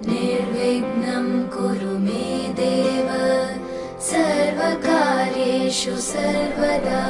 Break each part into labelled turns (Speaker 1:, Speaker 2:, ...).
Speaker 1: निर्विघ्नं कुरु मे देव सर्वकार्येषु सर्वदा।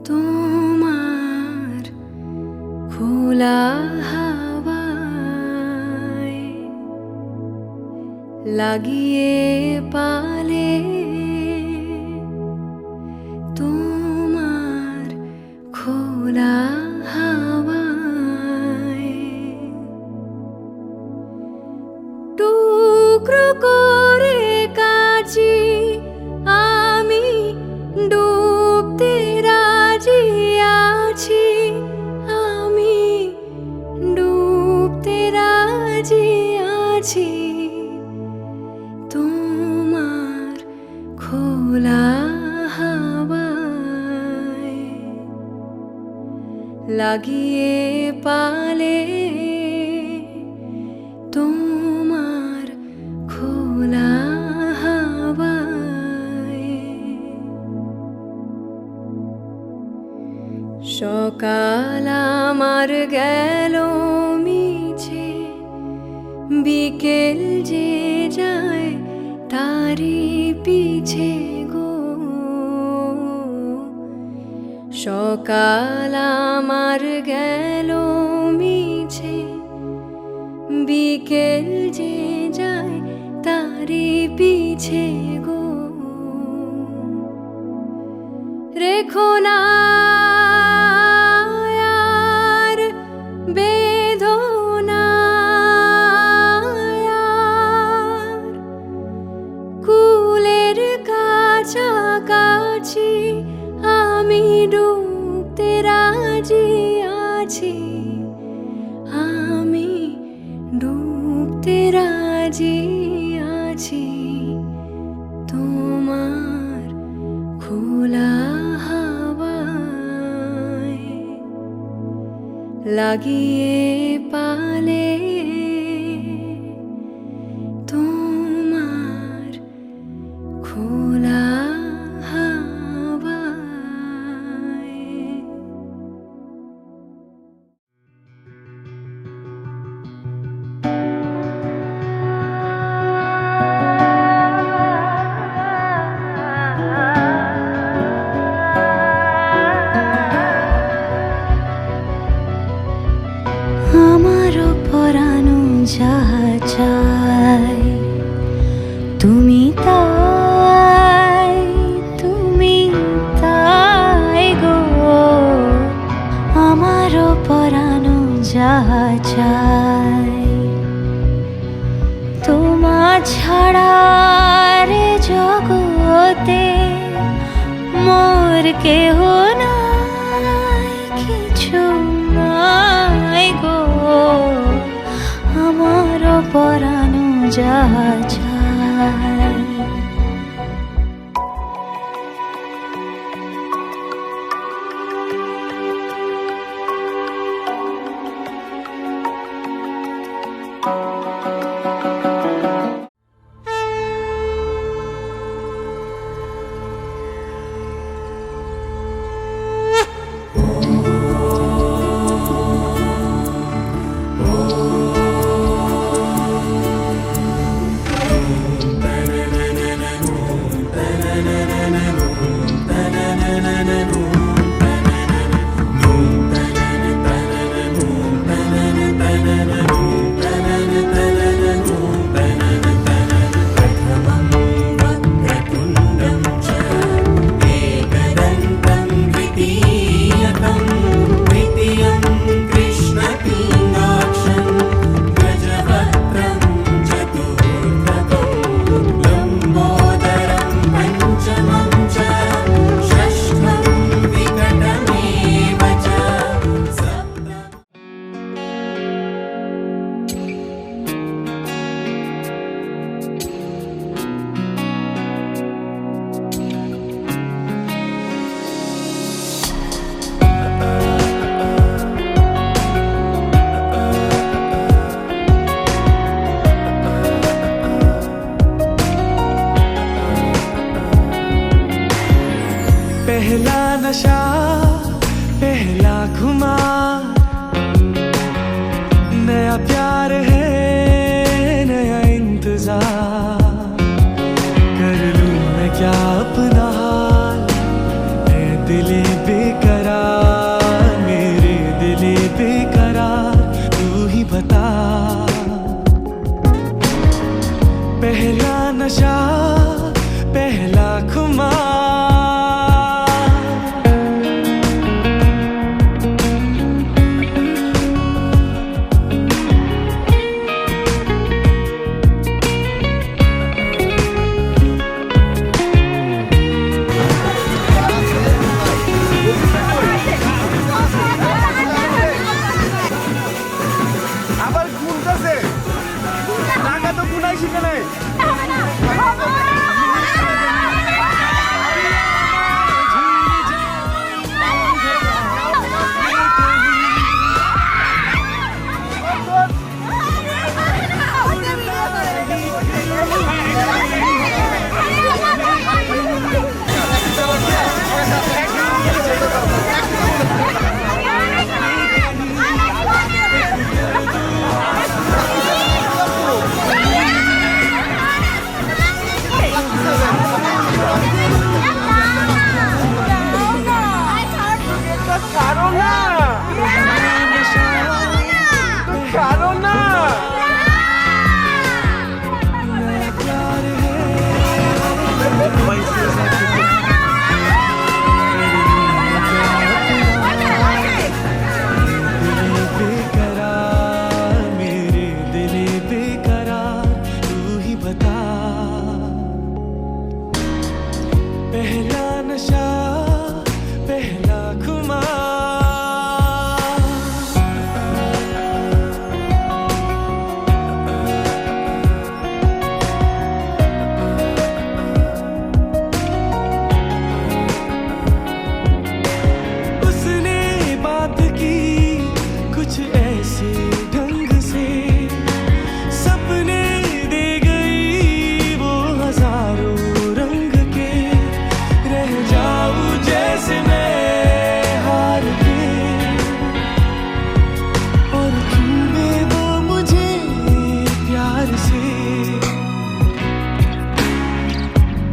Speaker 2: তোমার খোলা হাওয়ায় লাগিয়ে পালে, তোমার খোলা হাওয়ায় টুকরো করে কাছি আমি ডুবতে রাজি আছি, আমি ডুবতে রাজি আছি। তোমার খোলা হাওয়ায় লাগিয়ে পালে, তোমার খোলা হাওয়ায় সকাল আমার গেল মিছে, বিকেল যে যায় তারি পিছে গো। সকাল আমার গেল মিছে, বিকেল যে যায় তারি পিছে গো। রেখো না কাছাকাছি, আমি ডুবতে রাজি আছি, আমি ডুবতে রাজি আছি। তোমার খোলা হাওয়ায় লাগিয়ে পালে, ছাড়া রে জগতে মোর কেহ নাই, কিছু নাই গো আমার পরানো যাহা চায়।
Speaker 3: पहला नशा पहला खुमार, नया प्यार है नया इंतजार, कर लूं मैं क्या अपना हाल, ऐ दिले बेकरार, मेरे दिले बेकरार, तू ही बता। पहला नशा पहला खुमार, पहला नशा पहला खुमार। उसने बात की कुछ ऐसे ढंग से, सपने दे गई वो हजारों रंग के, रह जाऊं जैसे मैं हार के, और चूमे वो मुझे प्यार से।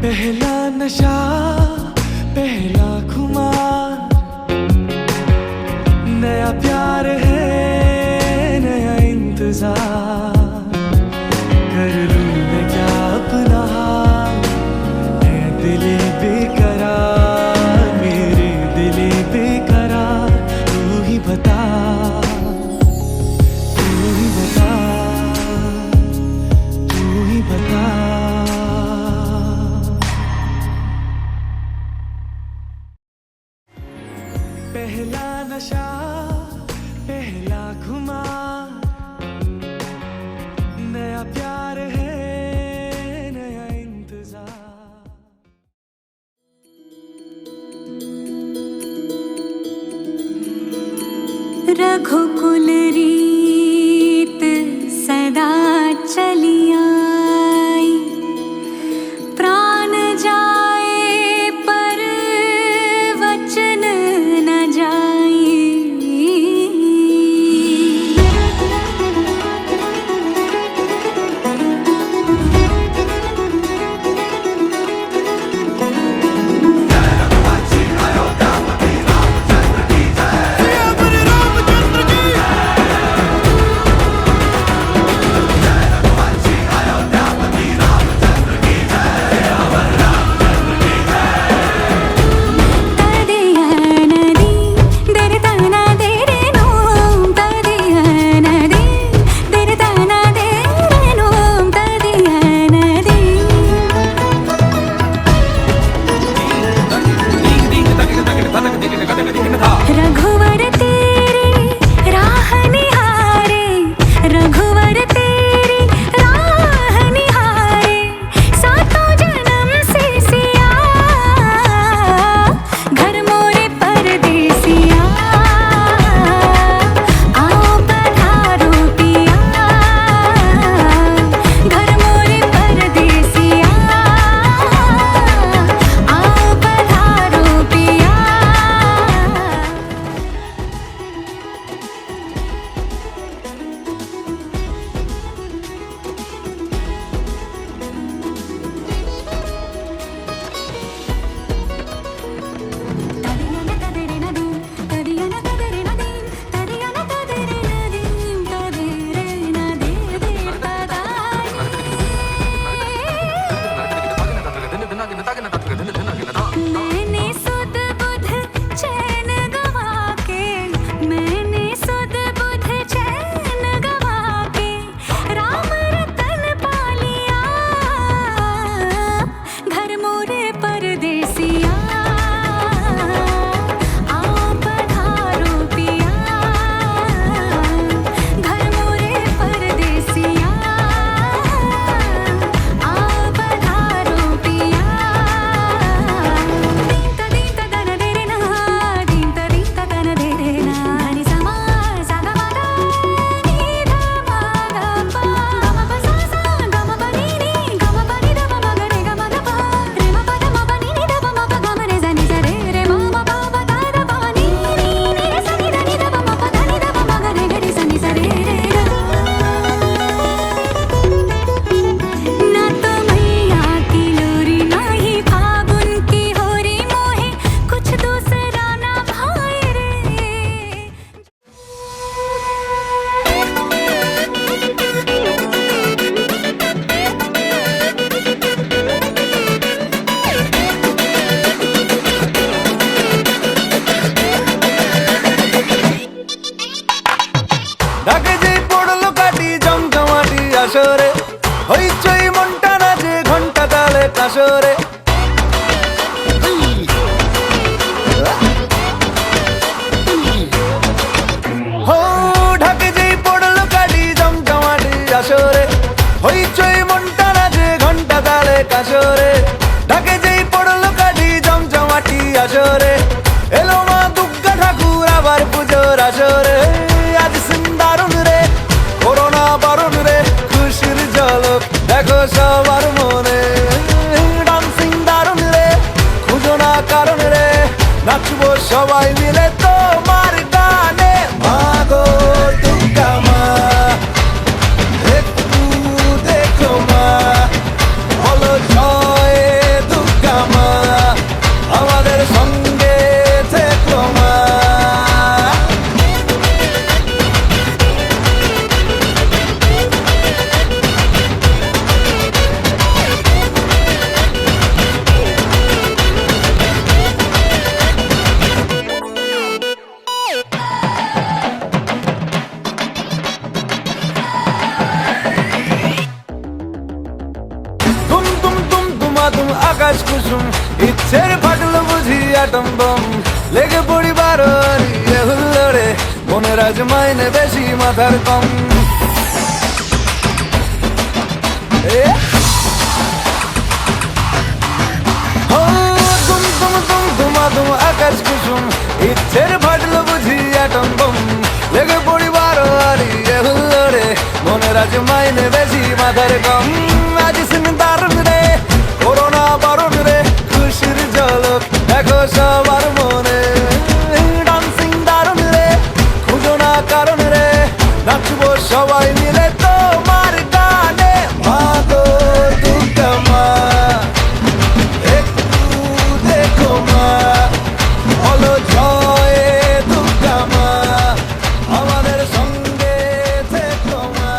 Speaker 3: पहला नशा पहला खुमार, नया प्यार है नया इंतजार, कर लूं मैं क्या अपना हाल, ऐ दिले बेकरार, मेरे दिले बेकरार, तू ही बता, तू ही बता, तू ही बता। তুম আকাশ কুসুম ইচ্ছের ফাটলো বুঝি অ্যাটম বম লেগে পড়ি বারোয়ারি হুল্লোড়ে মনের আজ মাইনে বেশি মাথার কম তুম আকাশ কুসুম ইচ্ছের ফাটলো বুঝি অ্যাটম বম লেগে পড়ি বারোয়ারি হুল্লোড়ে মনের আজ মাইনে বেশি মাথার কম আজ সিন দারুণ রে করোনা বারণ রে খুশির ঝলক দেখো সবার মনে ডান্সিং দারুণ রে খুঁজো না কারণ রে নাচবো সবাই মিলে তোমার গানে মা গো দুর্গা মা একটু দেখো মা বলো জয় দুর্গা মা আমাদের সঙ্গে থেকো মা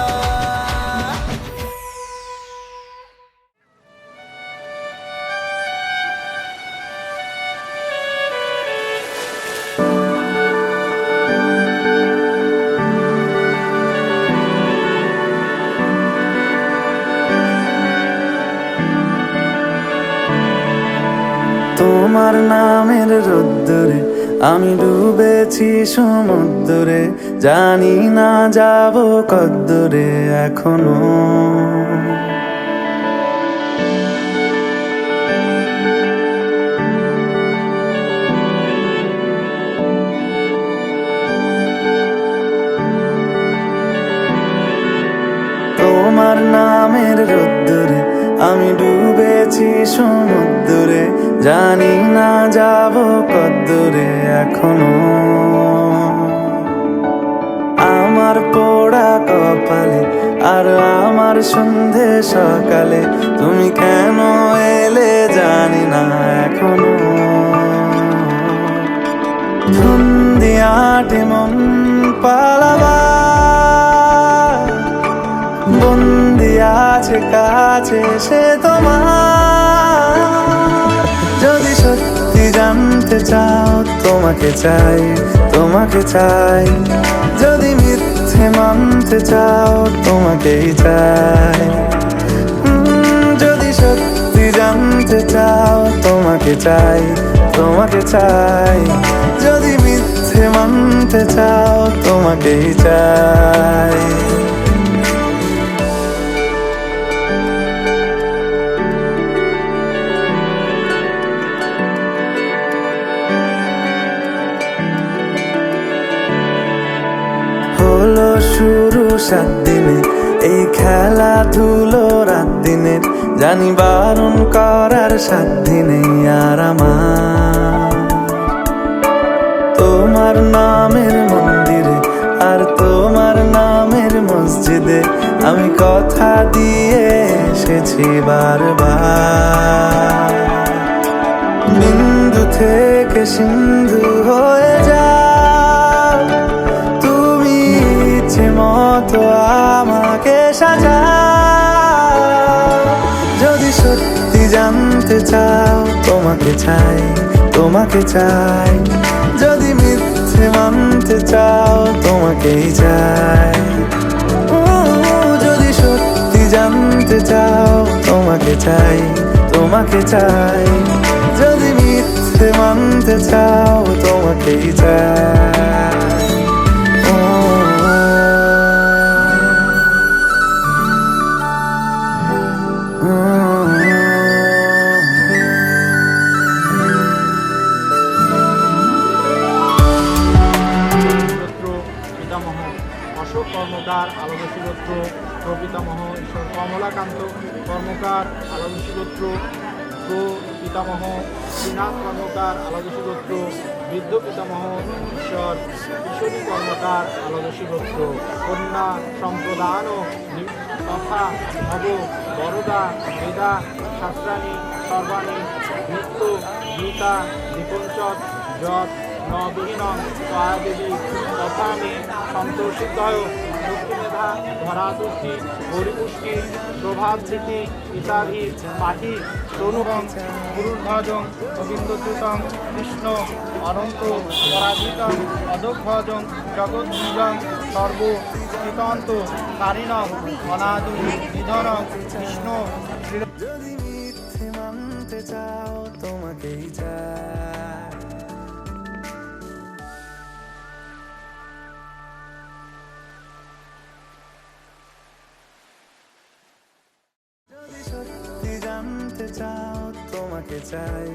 Speaker 3: তোমার নামের রোদ্দুরে আমি ডুবেছি সমুদ্রে জানি না যাব কদ্দুরে এখনো তোমার নামের রোদ্দুরে আমি ডুবেছি সমুদ্রে জানি না যাব কদ্দুরে এখনো আমার পোড়া কপালে আর আমার সন্ধে সকালে তুমি কেন এলে জানি না এখনো ধুন্দি আটে মন পালাবা বন্দি আছে কাছে সে তোমার যদি সত্যি জানতে চাও তোমাকে চাই তোমাকে চাই যদি মিথ্যে মানতে চাও তোমাকেই চাই যদি সত্যি জানতে চাও তোমাকে চাই তোমাকে চাই যদি মিথ্যে মানতে চাও তোমাকেই চাই হলো শুরু 7 দিনে এই খেলাধুলো রাত দিনের জানি বারণ করার 7 দিনে আর আমার তোমার নামের মন্দিরে আর তোমার নামের মসজিদে আমি কথা দিয়ে এসেছি বারবার বিন্দু থেকে সিন্ধু হয়ে যাও তুমি ইচ্ছে মতো আমাকে সাজাও যদি সত্যি জানতে চাও তোমাকে চাই তোমাকে চাই যদি মিথ্যে মানতে চাও তোমাকেই চাই যদি সত্যি জানতে চাও তোমাকে চাই তোমাকে চাই যদি মিথ্যে মানতে চাও তোমাকেই চাই
Speaker 4: অশোক কর্মকার আলাদশী গোত্র প্রপিতামহ ঈশ্বর কমলাকান্ত কর্মকার আলাদশী গোত্র পিতামহ শ্রীনাথ কর্মকার আলাদশী গোত্র বৃদ্ধ পিতামহ ঈশ্বর কিশোরী কর্মকার আলাদশী গোত্র কন্যা সম্প্রদান তথা নব বরদা বেদা শাস্ত্রাণী সর্বাণী নৃত্য গীতা দীপঞ্চক যত নবিহীন দেবী তথা আমি সন্তোষিতয় মুক্তিমেধা ধরাতুষ্টি হরিপুষ্টি প্রভাবৃতি ইত্যাদি পাঠি তনুভং গুরুর্ভজং গোবিন্দচ্যুতং কৃষ্ণ অনন্ত পরাজিতং অধোভজং জগদ্ভুজং সর্ব কৃতান্ত কারিণং অনাদি নিধনং কৃষ্ণ
Speaker 3: যদি মিথ্যে জানতে চাও তোমাকেই চাই। যদি সত্যি জানতে চাও তোমাকে চাই,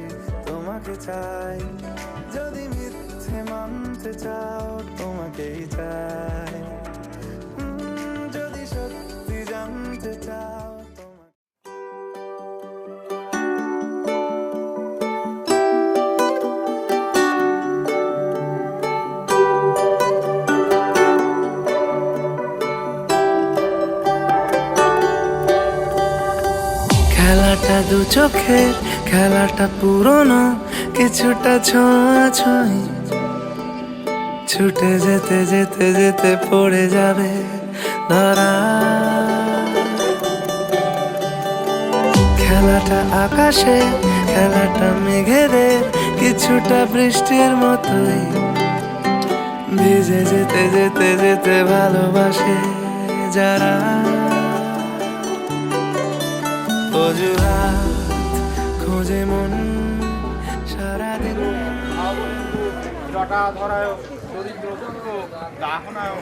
Speaker 3: তোমাকে চাই। যদি মিথ্যে মানতে চাও তোমাকেই চাই। যদি সত্যি জানতে চাও খেলাটা দু চোখের, খেলাটা পুরনো, কিছুটা ছোঁয়াছুঁই। ছুটে যেতে যেতে যেতে পড়ে যাবে ধরা। খেলাটা আকাশে, খেলাটা মেঘেদের, কিছুটা বৃষ্টির মতোই। ভিজে যেতে যেতে যেতে ভালোবাসে যারা। অজুহাত খোঁজে মন সারাদিন।
Speaker 4: জটা ধরায় দরিদ্র দুঃখ দাহনায়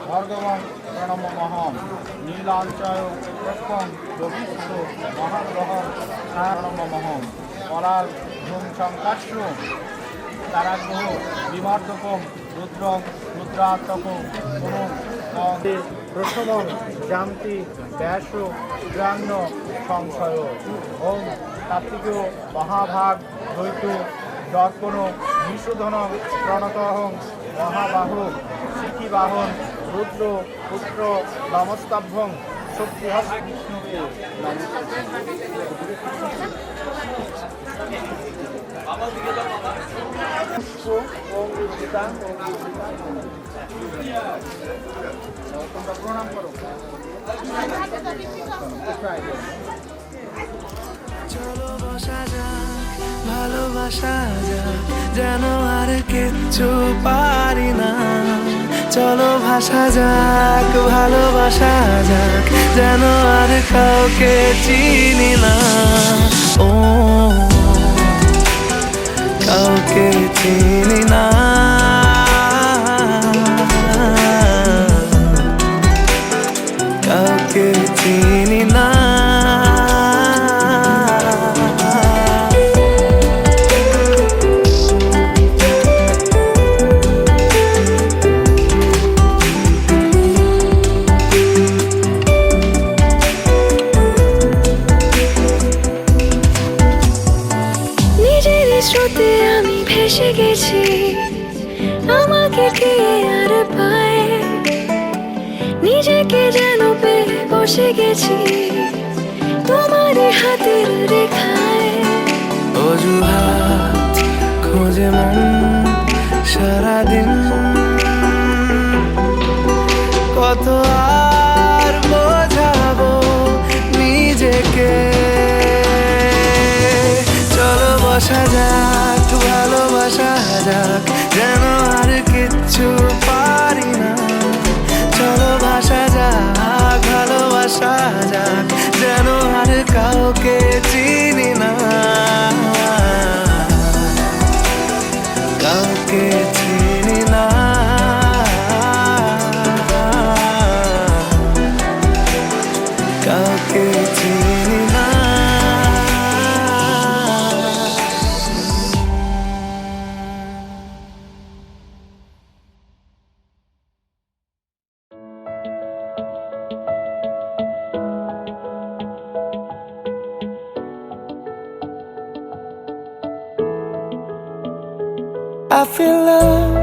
Speaker 4: ভর্গবং প্রণমমহম নীলাঞ্চয় প্রক্ষং রবিষ্ঠ মহাগ্রহং প্রণমমহম পলাল ধূম সংকাশ্রু তারাগ্রহ বিমর্দকম রুদ্রং রুদ্রাত্মকম গুণং প্রথমং জান্তি ব্যাস গ্রাণ্য সংশয়। ওম কার্তিক মহাভাগ দ্বৈত দর্পণ নিষুধনং প্রণতহং মহাবাহু শিখিবাহন রুদ্র পুত্র নমস্তাভ্যং শক্তিহস্ত বিষ্ণুকে প্রণাম করো।
Speaker 3: চলো বসা যাক, ভালোবাসা যাক, যেন আর কিচ্ছু পারি না। চলো ভাসা যাক, ভালোবাসা যাক, যেন আর কাউকে চিনি না। ও কাউকে চিনি না, কাউকে চিনি না।
Speaker 2: স্রোতে আমি ভেসে গেছি, আমাকে কে আর পায়। নিজেকে যেন পেয়ে বসে গেছি তোমার হাতের রেখায়।
Speaker 3: অজুহাত খোঁজে মন সারাদিন, কত আর বোঝাবো নিজেকে। চলো বসা যাক, ভালোবাসা যাক, যেন আর কিচ্ছু পারি না। চলো ভাসা যাক, ভালোবাসা যাক, যেন আর কাউকে চিনি না, কাউকে চিনি না, কাউকে চিনি না। I feel love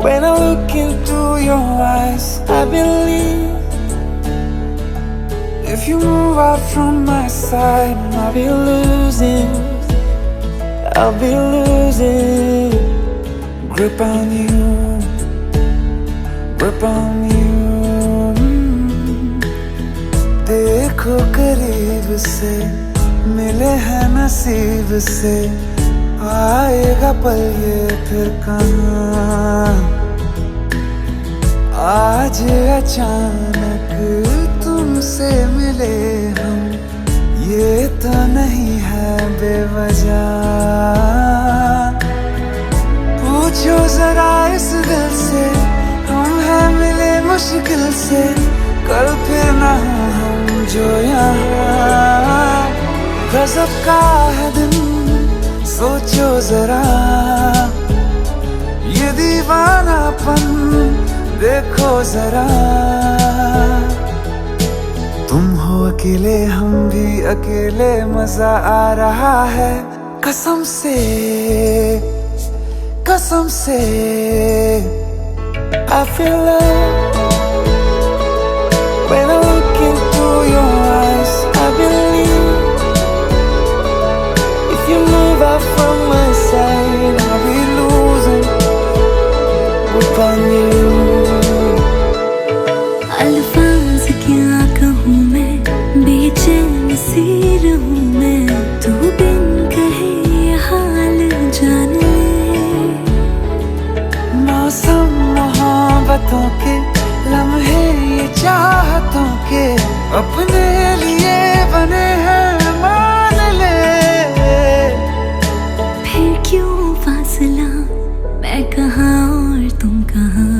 Speaker 3: when I look into your eyes. I believe if you move move out from my side, I'll be losing grip on you, grip on you. देखो करीब से, मिले हैं नसीब से, आएगा पल ये फिर कहाँ। आज अचानक तुमसे मिले हम, ये तो नहीं है बेवजह। पूछो जरा इस दिल से, हम हैं मिले मुश्किल से, कल फिर ना हो हम जो यहाँ। गजब का है दिन, सोचो जरा, ये दीवानापन देखो जरा। तुम हो अकेले, हम भी अकेले, मजा आ रहा है कसम से, कसम से। I feel love when I look into your eyes. I believe if you move out from my side, I'll be losing grip on you.
Speaker 2: अल्फाज क्या कहूँ मैं, बेचैन सी रहूँ मैं, तू बिन कहे ये हाल जान ले।
Speaker 3: मौसम मोहब्बतों के, लम्हे ये चाहतों के, अपने लिए बने हैं मान ले।
Speaker 2: फिर क्यों फासला, मैं कहाँ और तुम कहाँ।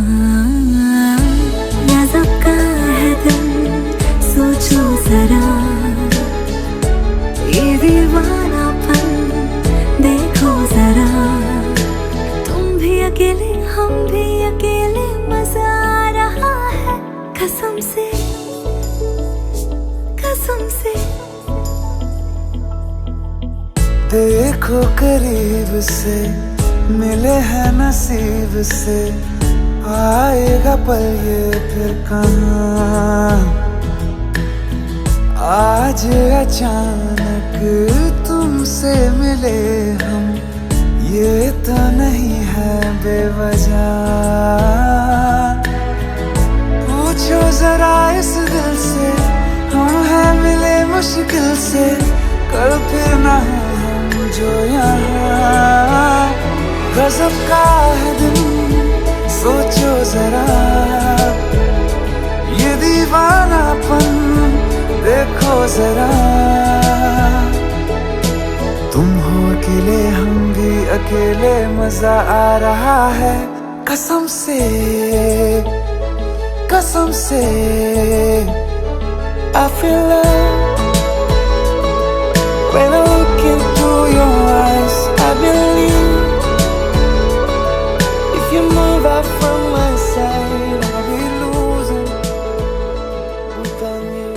Speaker 2: गजब का है दिल, सोचो जरा, ये दीवानापन देखो जरा। तुम भी अकेले, हम भी अकेले, मजा आ रहा है कसम से, कसम से।
Speaker 3: देखो करीब से, मिले हैं नसीब से, आएगा पल ये फिर कहाँ। आज अचानक तुमसे मिले हम, ये तो नहीं है बेवजह। पूछो जरा इस दिल से, हम हैं मिले मुश्किल से, कल फिर ना हो हम जो यहाँ। गजब का है दिन, सोचो जरा, ये दीवानापन देखो जरा। तुम हो अकेले, हम भी अकेले, मजा आ रहा है कसम से, कसम से। I feel love when I look into your eyes. I believe if you move out from my side, I'll be losing grip on you.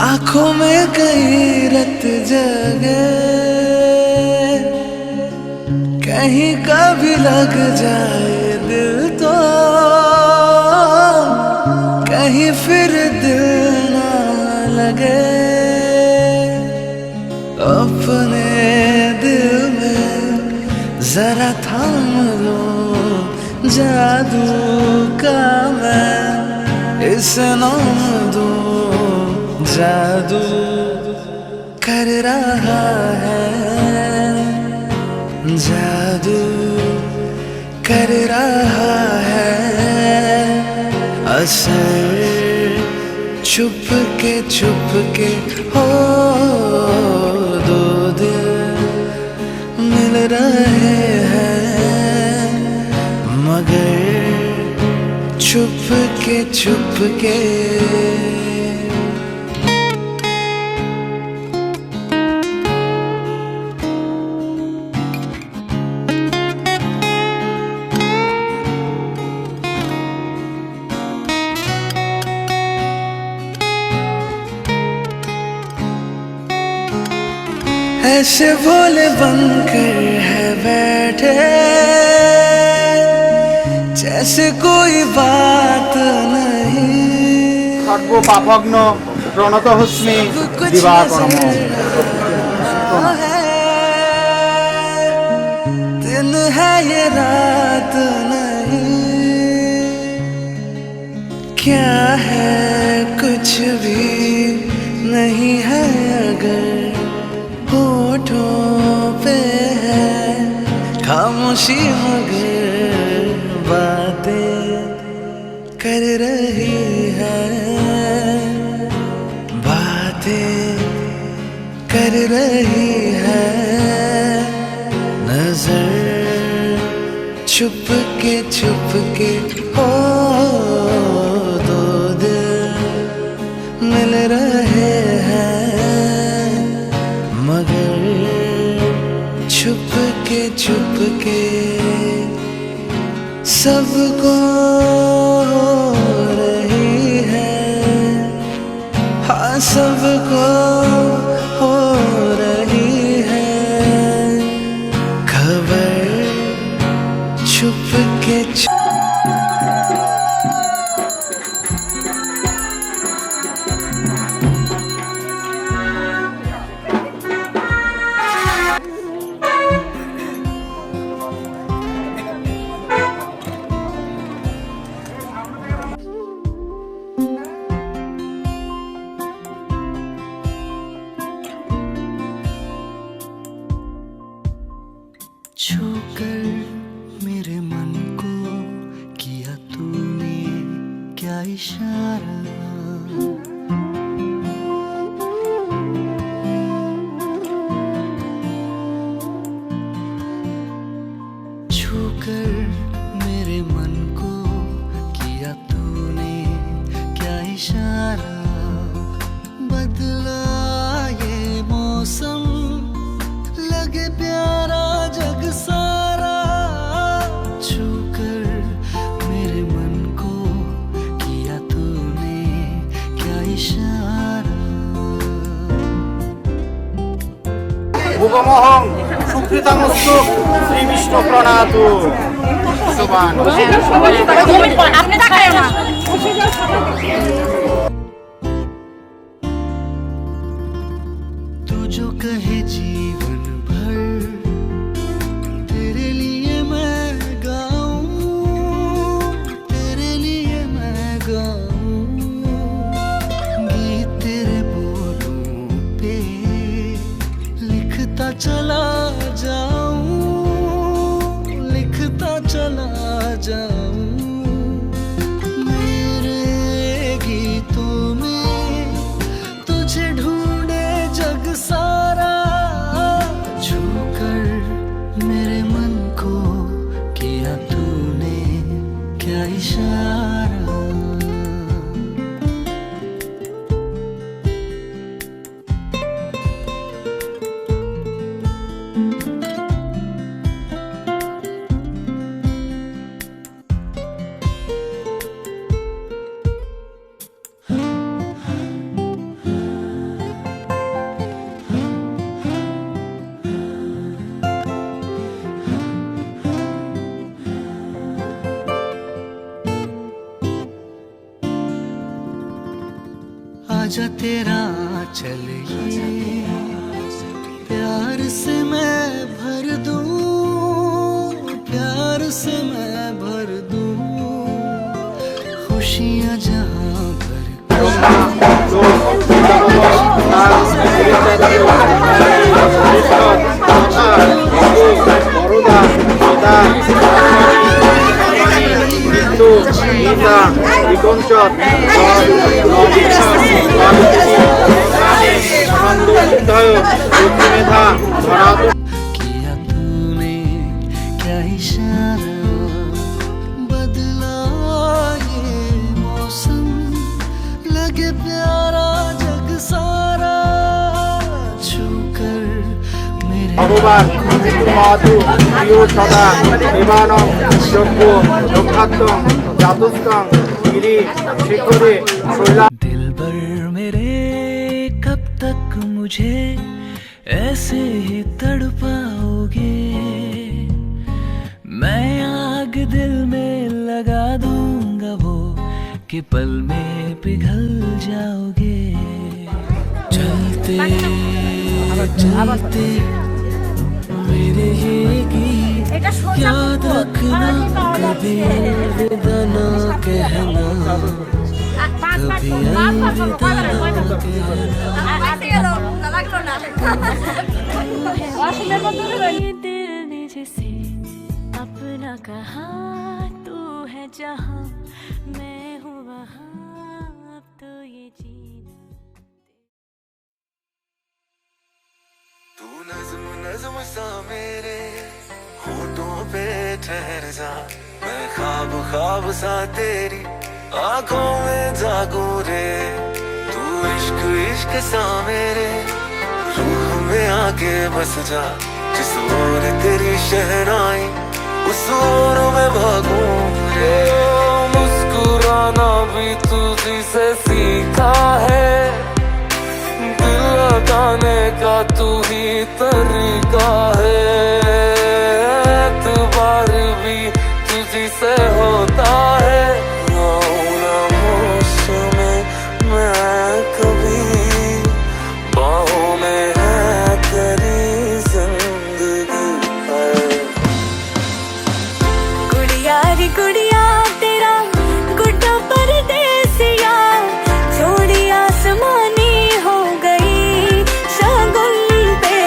Speaker 3: आंखों में कहीं रत जगे, कहीं कभी लग जाए दिल तो कहीं फिर दिल ना लगे। अपने दिल में जरा थाम लो जादू का मैं इसे नाम दूं, जादू कर रहा है, जादू कर रहा है असर छुप के हो दो दिल मिल रहे हैं मगर छुप के ऐसे भोले बनकर है बैठे जैसे कोई बात नहीं।
Speaker 4: खड्ग पापग्न प्रणत हस्मि दिवाकरम।
Speaker 3: दिन है ये रात नहीं, क्या है कुछ भी नहीं है अगर होठों पे है खामोशी मगर बातें कर रही है, बातें कर रही है नजर छुप के हो दो दिल मिल रहे हैं मगर छुप के सबको हो रही है, हाँ सबको हो रही है खबर छुप के
Speaker 2: छूकर मेरे मन को किया तूने क्या इशारा, छूकर मेरे मन को किया तूने क्या इशारा, बदला ये मौसम लगे प्यारा जग सारा, छूकर मेरे मन को किया तूने क्या इशारा।
Speaker 4: भुवमहं सुकृतमस्तु श्री विष्णु प्रणातु। सुभान
Speaker 5: আপনি তাকায় না
Speaker 2: तू जो कहे जीवन भर तेरे लिए मैं गाऊं, तेरे लिए मैं गाऊं गीत तेरे बोलों पे लिखता चला जाऊं, लिखता चला जाऊं मेरे गीतों में तुझे ढूंढे जग सारा, छूकर मेरे मन को किया तूने क्या इशारा।
Speaker 3: आजा तेरा चलिए प्यार से मैं भर दूं, प्यार से मैं भर दूं खुशियाँ जहाँ भर किया तूने क्या इशारा, बदला ये मौसम, लगे प्यारा जग सारा छूकर मेरे
Speaker 4: ভগবান মৃত্যুমাতু প্রিয় সদা দেবানং যজ্ঞ যজ্ঞাত্মং জাতুস্তং গিরি শিখরে শৈলা।
Speaker 3: दिल भर मेरे कब तक मुझे ऐसे ही तड़पाओगे, मैं आग दिल में लगा दूंगा वो कि पल में पिघल जाओगे। चलते चलते मेरे ये गीत याद रखना, कभी अलविदा ना कहना, कभी अलविदा ना कहना।
Speaker 2: ये दिल ने जिसे अपना कहा, तू है जहाँ मैं हूँ वहाँ, अब तो ये जीना।
Speaker 3: तू नज़्म नज़्म सा मेरे होठों पे ठहर जा, मैं ख्वाब ख्वाब सा तेरी आंखों में जागूं रे। तू इश्क इश्क सा मेरे रूह में आके बस जा, जिस ओर तेरी शहनाई उस ओर मैं भागूं रे। मुस्कुराना भी तुझी से सीखा है, दिल लगाने का तू ही तरीका है, एतबार भी तुझी से होता है। खामोश में मैं कभी बाहों में है तेरी जिंदगी है।
Speaker 2: गुड़िया रे गुड़िया तेरा गुड्डा परदेसिया, जोड़ी आसमानी हो गई शगुन पे,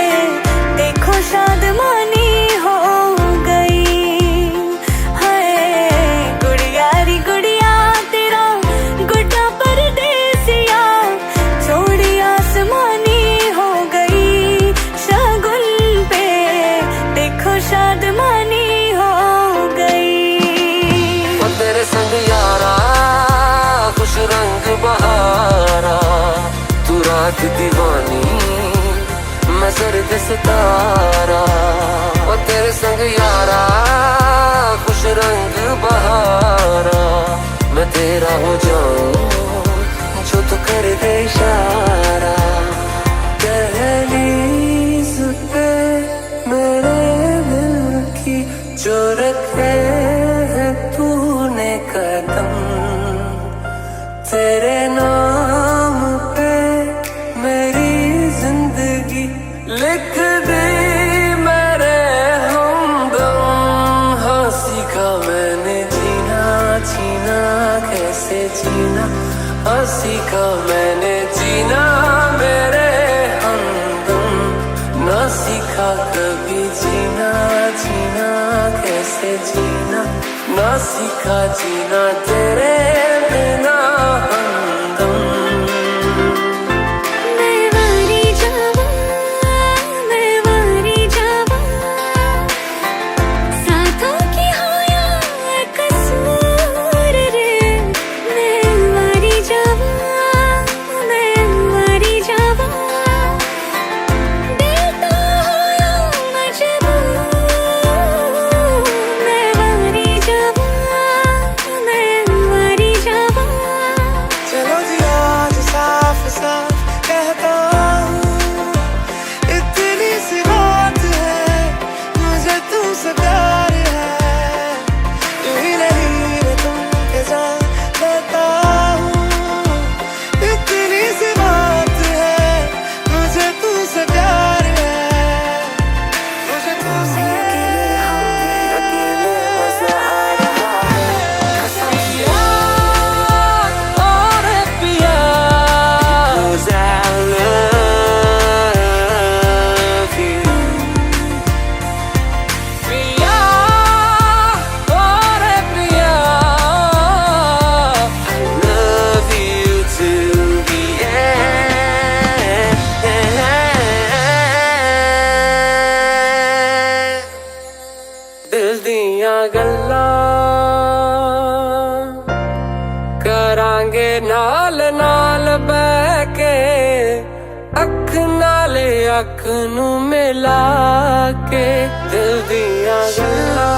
Speaker 2: देखो शादमानी हो गई है। गुड़िया रे गुड़िया तेरा गुड्डा परदेसिया, जोड़ी आसमानी हो गई शगुन पे, देखो शादमानी हो गई।
Speaker 3: ओ तेरे संग यारा खुश रंग बहारा, तू रात दीवानी मैं सर्द सितारा। ओ तेरे संग यारा खुश रंग बहारा, मैं तेरा हो जाऊं जो तू कर दे इशारा। दहलीज पे मेरे दिल की जो रखे है तूने कदम, तेरे नाम पे मेरी जिंदगी लिख दी मेरे हमदम। हाँ सीखा मैंने जीना जीना कैसे जीना, हाँ सीखा मैंने जीना मेरे हमदम, ना सीखा कभी जीना जीना कैसे जीना, ना सीखा जीना तेरे बिना हमदम।
Speaker 2: मैं वारी जावा, मैं वारी जावा, साथों की हो या कसूर रे। मैं वारी जावा, मैं वारी जावा, दिल तो हो या मजबूर। मैं वारी जावा, मैं वारी
Speaker 6: अख नू मिला के दिल दिया गल्लां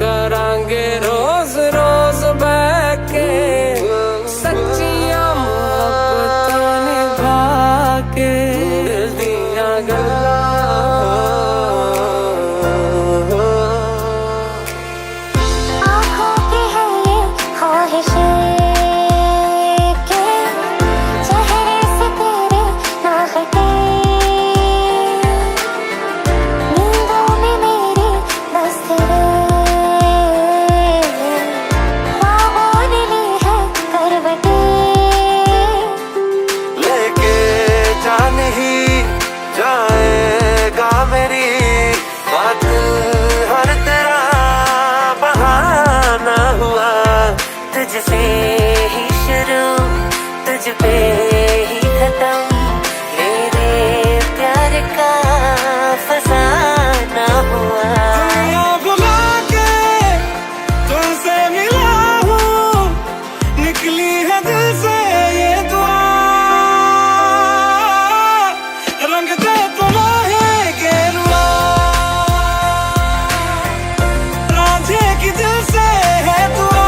Speaker 6: करांगे रोज रोज बैठ के सच्चियां मोहब्बतां निभा के दिल दिया गल्लां
Speaker 7: आँखों की है ये ख्वाहिशें के चेहरे से तेरे ना हटे नींदों में मेरी बस तेरे ख्वाबों ने ली है करवटें
Speaker 3: लेके जान ही जाएगा मेरी बात हर तेरा बहाना हुआ
Speaker 2: तुझसे ही शुरू तुझ पे ही खत्म मेरे प्यार का फसाना हुआ
Speaker 3: दुनिया बुला के तुमसे मिला हूँ निकली है दिल से ये दुआ रंग दे तुम्हें गेरुआ रांझे की दिल से है दुआ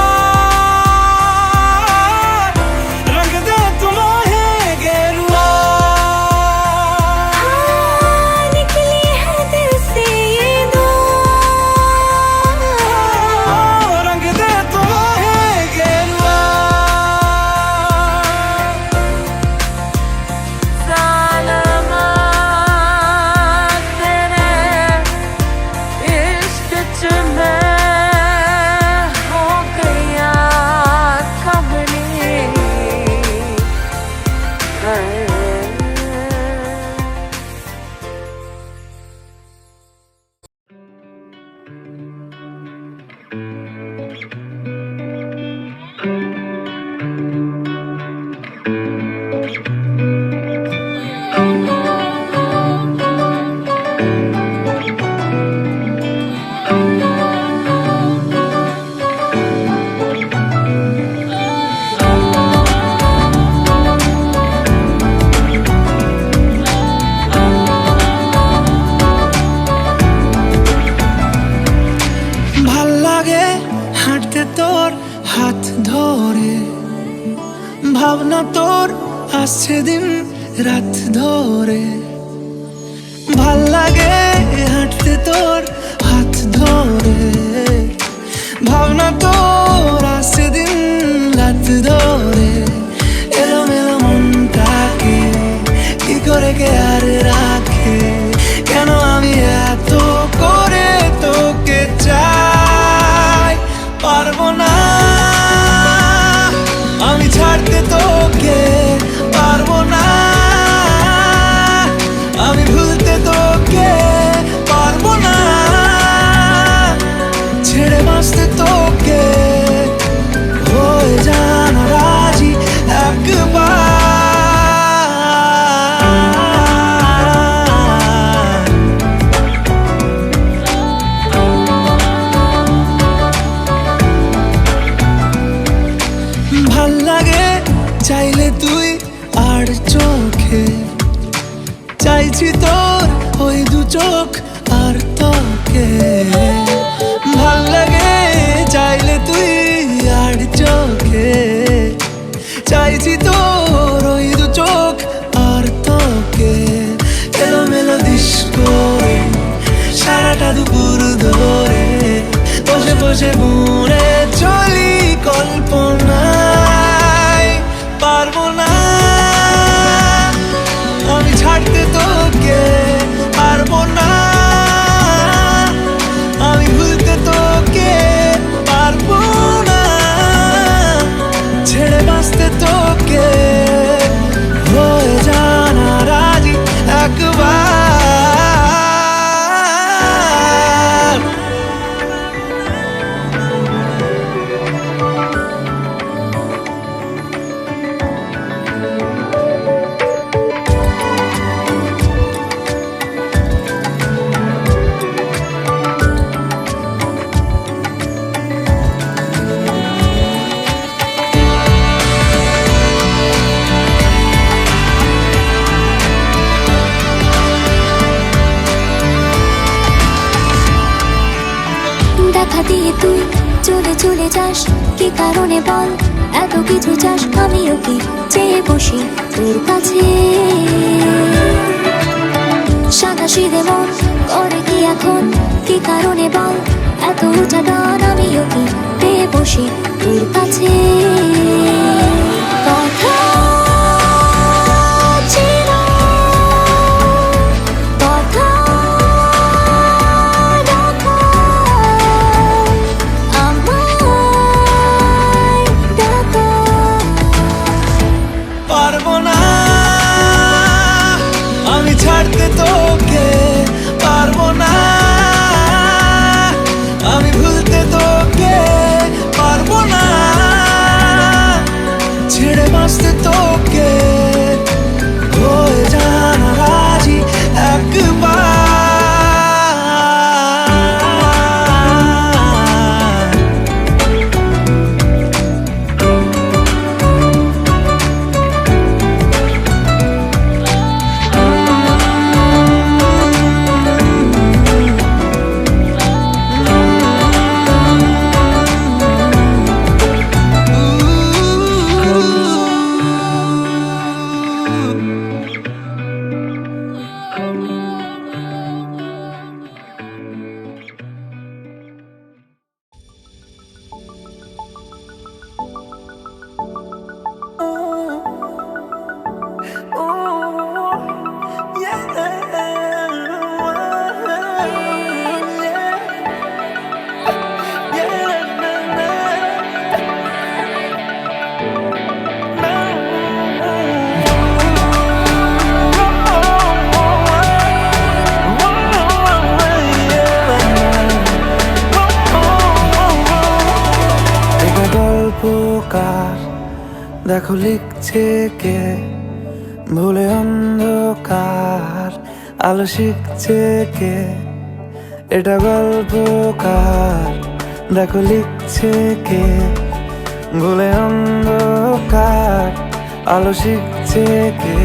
Speaker 3: रंग दे तुम्हें गेरुआ
Speaker 2: निकली है दिल से ये दुआ
Speaker 3: रंग दे तुम्हें गेरुआ
Speaker 2: सलामत तेरे इश्क च मैं हो गया कमली है
Speaker 3: ভাল লাগে হাঁটতে তোর হাত ধরে ভাবনা তোর আসছে দিন রাত ধরে ভাল লাগে হাঁটতে তোর হাত ধরে ভাবনা তোর আসছে দিন রাত ধরে এলোমেলো মনটাকে কি করে কে আর রাখে কেন আমি এত করে তোকে চাই পারবো না আমি ছাড়তে তোকে পারবো না আমি ভুলতে তোকে পারবো না ছেড়ে বাঁচতে তোকে হয়ে জানা রাজি একবার ভাল লাগে চাইলে তুই আর চোখে চাইছি তোর ওই দু চোখ আর তোকে ভাল লাগে চাইলে তুই আর চোখে চাইছি তোর ওই দু চোখ আর তোকে এলোমেলো দিস করে সারাটা দুপুর ধরে বসে বসে বুড়ে চলি কল্পনায় পারবো না আমি ছাড়তে তোকে পারবো না আমি ভুলতে তোকে পারবো না ছেড়ে বাঁচতে তোকে হয়ে জানা রাজি একবার
Speaker 2: কি কারণে বল এত কিছু চাস আমিও কি চেয়ে বসি তোর কাছে সাদাসিধে মন করে কি এখন কি কারণে বল এত উঁচা ডান আমিও কি পেয়ে বসি তোর কাছে কথা ছিল কথা ডাকা আমায় ডাকা
Speaker 3: পারবো না আমি ছাড়তে তোকে পারবো না আমি ভুলতে তোকে পারবো না ছেড়ে বাঁচতে তোকে হয়ে জানা রাজি একবার দেখো লিখছে কে ভুলে অন্ধকার আলো শিখছে কে এটা গল্পকার দেখো লিখছে কে ভুলে অন্ধকার আলো শিখছে কে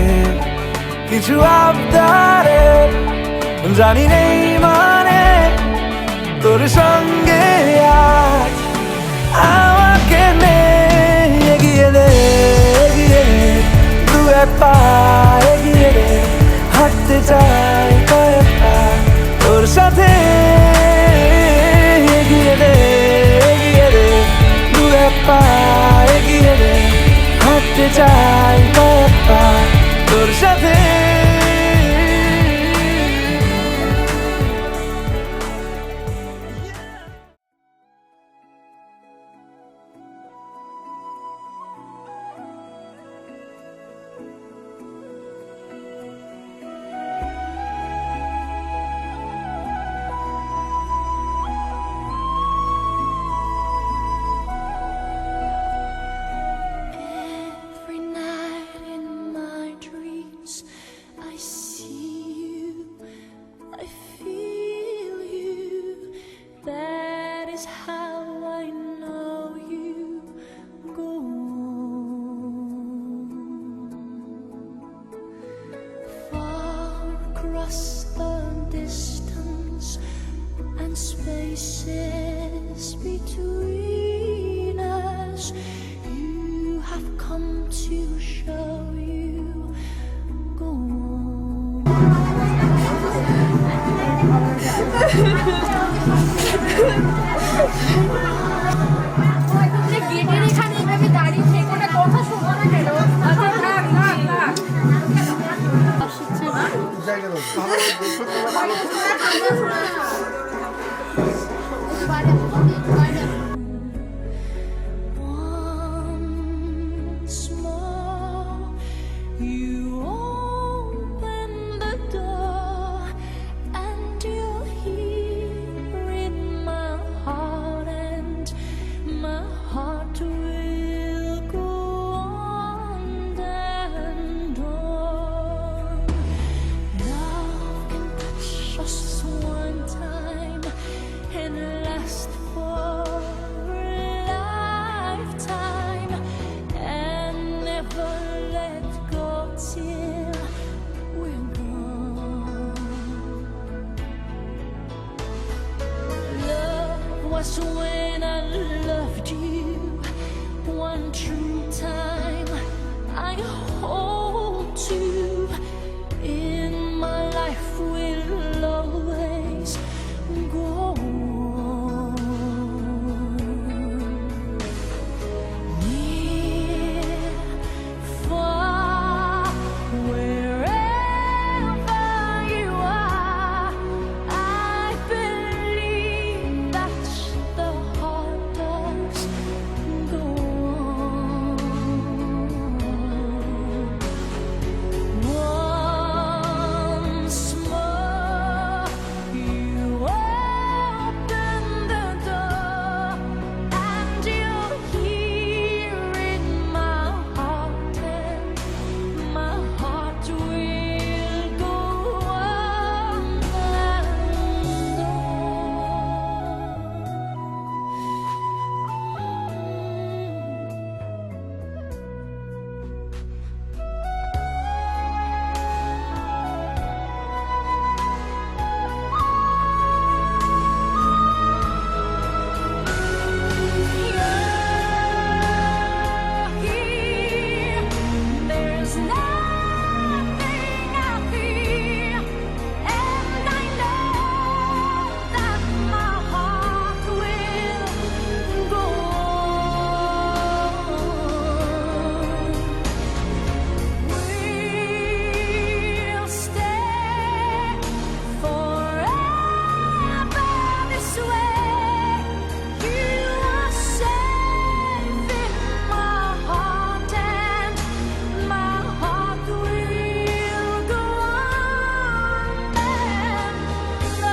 Speaker 3: কিছু আবদারে জানি নেই মানে তোর সঙ্গে আজ আমাকে এগিয়ে দে দু এক পা এগিয়ে দে হাঁটতে চাই কয়েক পা তোর সাথে এগিয়ে দে দু এক পা এগিয়ে দে হাঁটতে চাই কয়েক পা তোর সাথে
Speaker 2: Spaces between us, you have come to show you go
Speaker 5: গেটের এখানে এভাবে দাঁড়িয়ে থেকে ওটা কথা শুনবো না কেন
Speaker 2: once more. You open the door, and you're here in my heart, and my heart will go on and on. Love can touch us one time and last for a lifetime, and never let go till we're gone. Love was when I loved you hold you in my life will always go on. Near, far, wherever you are, I believe that the heart does go on. Once more, you open the door, and you're here in my heart, and my heart will go on and on. There's nothing I fear, and I know that my heart will go on. We'll stay forever this way. You are safe in my heart, and my heart will go on and on.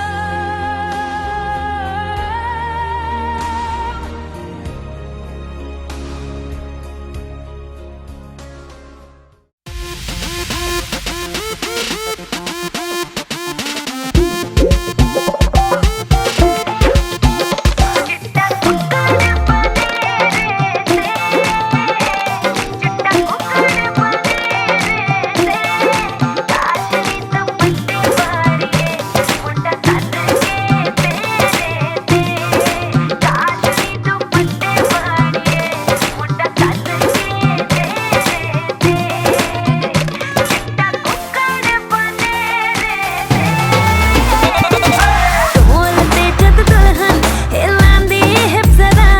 Speaker 2: ढोलते जद दुल्हन हिलांदी hip जरा,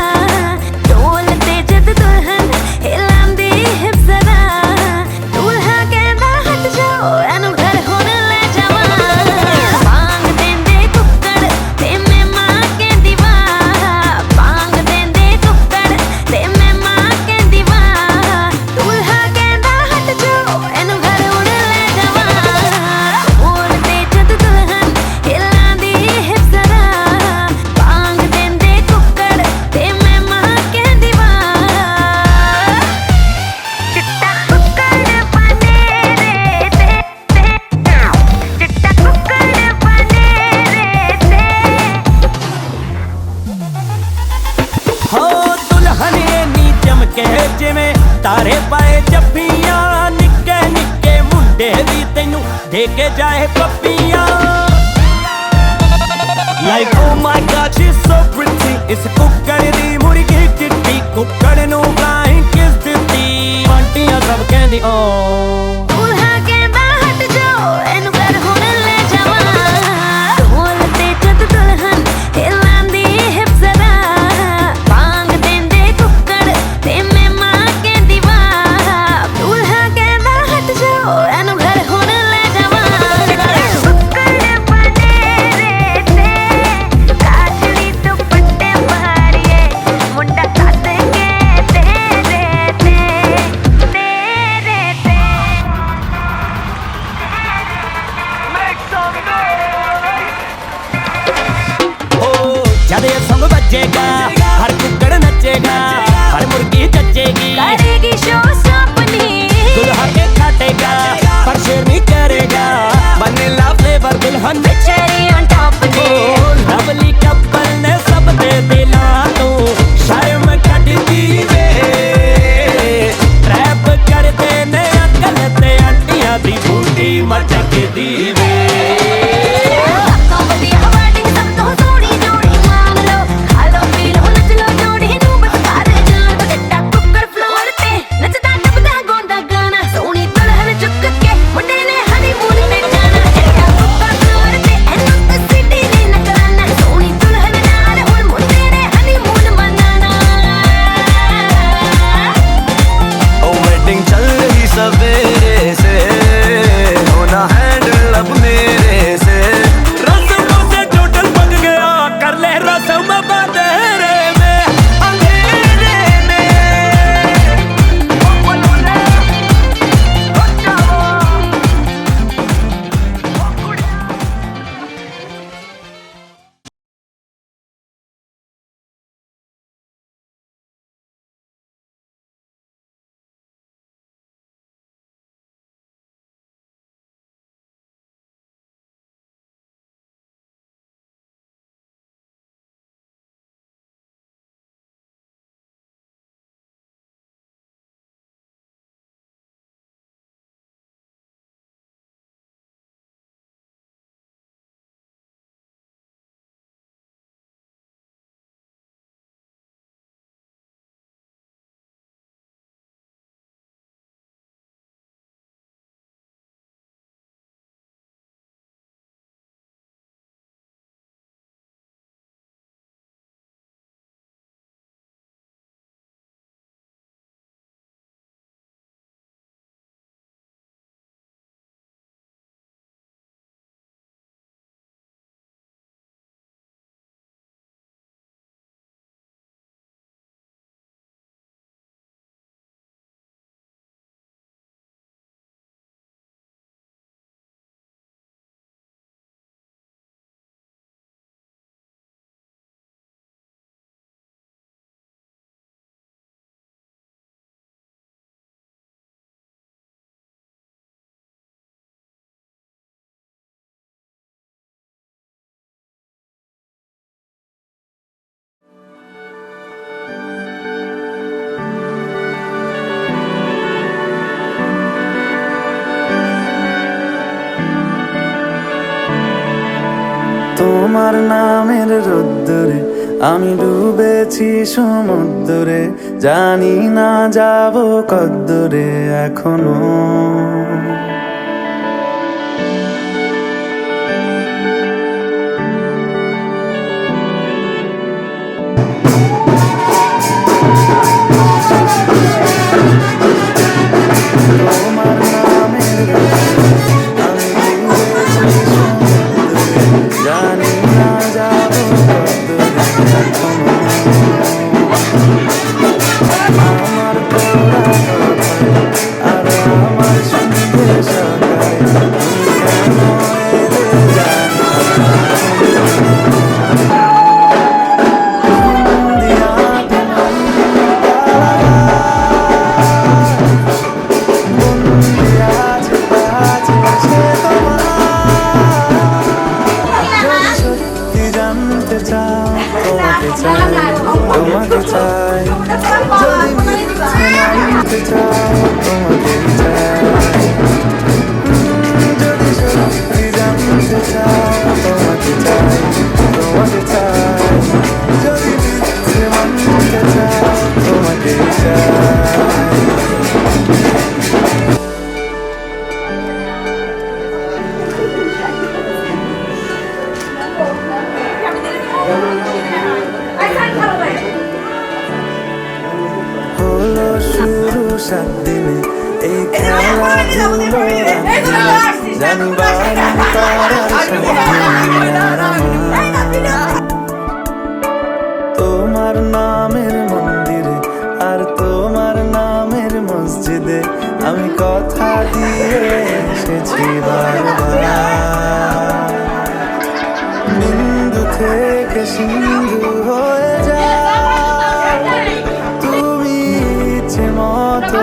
Speaker 2: ढोलते जद दुल्हन हिलांदी hip जरा, दूल्हा कहंदा हट जाओ एनू घर हुण ले जावां, पांग देंदे कुक्कड़ ते मैं मां कहंदी वाह, पांग देंदे कुक्कड़ ते मैं मां कहंदी वाह, दूल्हा कहंदा हट जाओ एनू घर हुण ले जावां, ढोलते जद दुल्हन हिलांदी हिप जरा, पांग देंदे कुक्कड़ ते मैं मां कहंदी वाह, चिट्टा कुक्कड़ बने रे ते, चिट्टा कुक्कड़ बने रे
Speaker 6: हो दुल्हन नी चमके जिवें तारे पाए जੱਫੀਆਂ, ਨਿੱਕੇ ਨਿੱਕੇ ਮੁੰਡੇ ਵੀ ਤੈਨੂੰ ਦੇ ਕੇ ਜਾਏ ਪੱਪੀਆਂ। Like oh my God, she's so pretty. ਇਸ ਕੁੱਕੜ ਦੀ ਮੁਰਗੀ ਚਿੱਟੀ, ਕੁੱਕੜ ਨੂੰ flying kiss ਦਿੱਤੀ, ਆਂਟੀਆਂ ਸਭ ਕਹਿੰਦੀ ਓ।
Speaker 2: दूल्हा कहंदा हट जाओ एनू घर हुण ले जावां, ढोलते जद दुल्हन हिलांदी हिप जरा, पांग देंदे कुक्कड़ ते मैं मां कहंदी वाह, दूल्हा कहंदा हट जाओ एनू घर हुण ले जावां, कुक्कड़ बने रे ते, काजली दुपट्टे मारिए मुंडा सद के तेरे ते, तेरे ते।
Speaker 6: हो जद ये संग बजेगा, हर कुक्कड़ नचेगा, हर मुर्गी चचेगी,
Speaker 2: करेगी शो अपनी,
Speaker 6: दुल्हा के काटेगा पर शेरनी करेगा, वनीला फ्लेवर दुल्हन
Speaker 2: चेरी ऑन टॉप
Speaker 6: ओ लवली कपल ने सब दे दिला तू शर्म कटदी वे, रैप करते ने अंकल ते आंटियां दी बूटी मटकदी वे।
Speaker 2: सबको बढ़िया वेडिंग सब तो सोनी जोड़ी मान लो, खा लो पी लो नच लो जोड़ी नू बस सारे जान, चिट्टा कुक्कड़ फ्लोर पे नचदा टपदा गाउंदा गाना,
Speaker 3: सवेरे से होना हैंडल अब मेरे से
Speaker 6: रस्मों से टोटल पक गया कर ले रस्म बतेरे में अंधेरे में
Speaker 3: তোমার নামের রোদ্দুরে আমি ডুবেছি সমুদ্রে জানি না যাব কদ্দুরে এখনো তোমার নামের রোদ্দুরে আমি ডুবেছি সমুদ্রে জানি না যাব কদ্দুরে এখনো আমার তোরা আর আমার সঙ্গে সকালে তুমি কেন এলে জানি তোমাকে চাই যদি মিথ্যে মানতে চাও তোমাকে চাই যদি সত্যি জানতে চাও তোমাকে চাই তোমাকে চাই যদি মিথ্যে মানতে চাও তোমাকে চাই হলো শুরু 7 দিনে এই খেলাধুলো জানি বারণ করার তোমার নামের মন্দিরে আর তোমার নামের মসজিদে আমি কথা দিয়ে এসেছি বারবার বিন্দু থেকে সিন্ধু হয়ে যায় তুমি ইচ্ছে মতো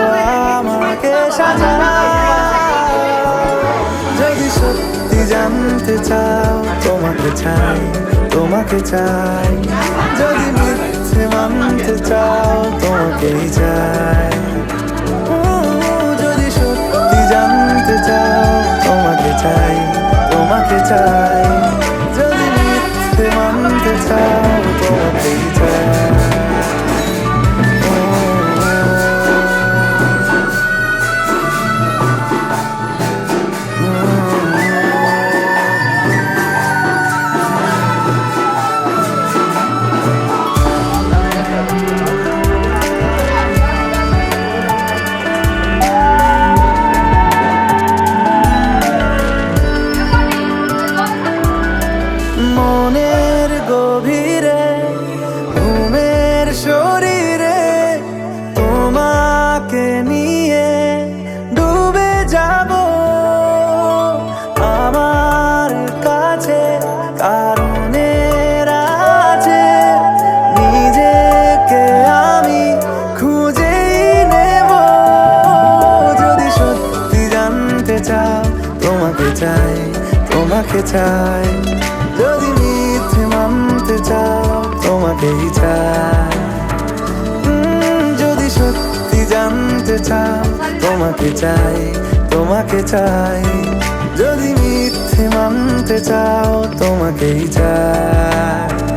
Speaker 3: আমাকে সাজাও যদি সত্যি জানতে চাও তোমাকে চাই তোমাকে চাই যদি মিথ্যে মানতে চাও তোমাকেই চাই যদি সত্যি জানতে চাও তোমাকে চাই তোমাকে চাই যদি মিথ্যে মানতে চাও তোমাকেই চাই চাই, তোমাকে চাই। যদি মিথ্যে মানতে চাও, তোমাকেই চাই। যদি সত্যি জানতে চাও, তোমাকে চাই, তোমাকে চাই। যদি মিথ্যে মানতে চাও, তোমাকেই চাই।